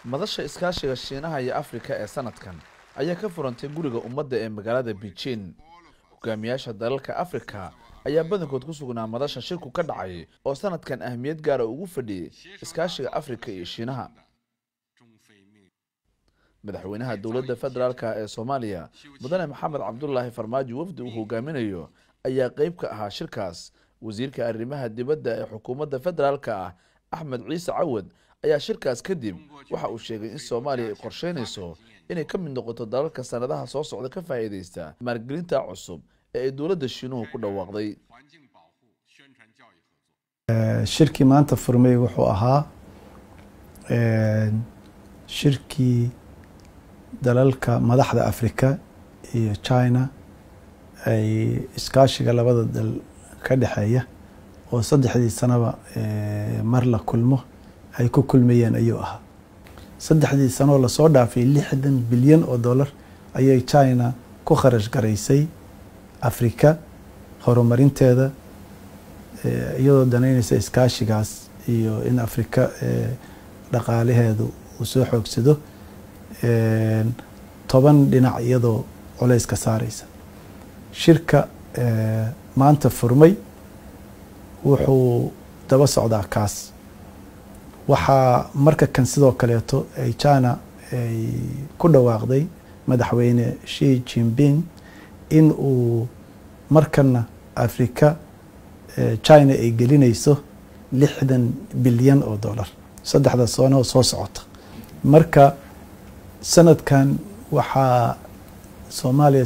madasha iskaashiga Shiinaha iyo Afrika ee sanadkan ayaa ka furantay guriga ummadda ee magaalada Beijing. Hogaamiyaasha dalalka Afrika ayaa badankood ku sugnaa madasha shirku ka dhacay oo sanadkan ahmiyad gaar ah ugu fadhiyay iskaashiga Afrika iyo Shiinaha. madaxweynaha dowladda federaalka ee Soomaaliya mudane Maxamed Cabdullaahi Farmaajo wafdi uu hogaaminayo ayaa qayb ka ahaa shirkaas. wasiirka arrimaha dibadda ee xukuumadda federaalka ah Axmed Ciise Cawad ayaa shirkaas kadib waxa uu sheegay in Soomaaliya ay qorsheynayso inay ka mid noqoto dalalka sanadaha soo socda ka faa'iideysta maalgelinta cusub ee ay dowladda Shiinuhu ku dhawaaqday. shirkii maanta furmay wuxuu ahaa shirkii dalalka madaxda Afrika iyo China ay iskaashiga labada dal ka dhaxeeya oo saddexdii sanaba mar la kulmo ay ku kulmayeen ayuu ahaa. saddexdii sano la soo dhaafay 60 bilyan oo dollar ayay China ku kharash gareysay Afrika horumarinteeda iyadoo danaynaysa iskaashigaas iyo in Afrika dhaqaalaheedu uu soo xoogsado 10 dhinac iyadoo culays ka saaraysa. shirka maanta furmay wuxuu daba socdaa kaas. waxaa marka kan sidoo kaleeto ay China ay ku dhawaaqday madaxweyne Xi Jinping in uu markana Afrika China ay gelinayso 60 bilyan oo dollar saddexda sano soo socota. marka sanadkan waxaa Soomaaliya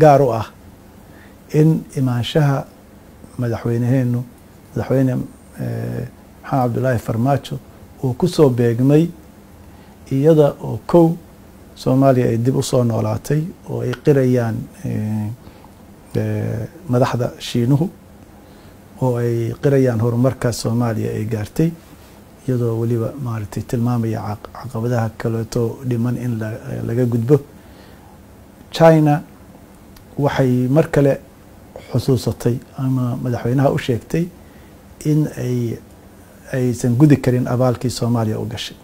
gaar u ah in imaanshaha madaxweyne Maxamed Cabdullaahi Farmaajo uu ku soo beegmay iyada oo kow Soomaaliya ay dib u soo noolaatay oo ay qirayaan madaxda Shiinuhu oo ay qirayaan horumarka Soomaaliya ay gaartay iyadoo waliba maartay tilmaamaya caqabadaha kale oo dhiman in laga gudbo. China waxay mar kale xusuusatay ama madaxweynaha u sheegtay in aysan gudi karin abaalkii Soomaaliya u gashay.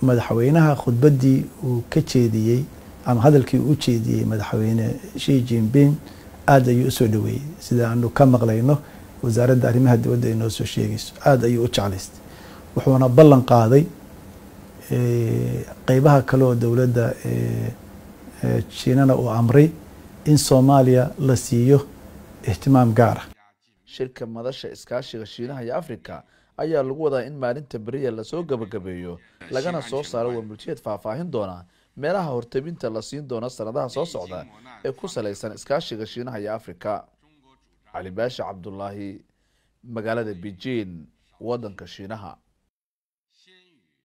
madaxweynaha khudbadii uu ka jeediyay ama hadalkii uu jeediyay madaxweyne Xi Jinping aad ayuu soo dhaweeyay sida aanu ka maqlayno wasaaradda arrimaha dibadda ay noo soo sheegayso aad ayuu u jeclaystay. wuxuuna ballan qaaday qaybaha kale oo dowladda Shiinana uu amray in Soomaaliya la siiyo ihtimaam gaar ah. shirka madasha iskaashiga Shiinaha iyo Afrika ayaa lagu wadaa in maalinta bariya la soo gabagabeeyo lagana soo saaro warmultiyeed faahfaahin doona meelaha hortabinta la siin doona sanadaha soo socda ee ku saleysan iskaashiga Shiinaha iyo Afrika. Ali Baasha Cabdullaahi, magaalada Beijing, wadanka Shiinaha.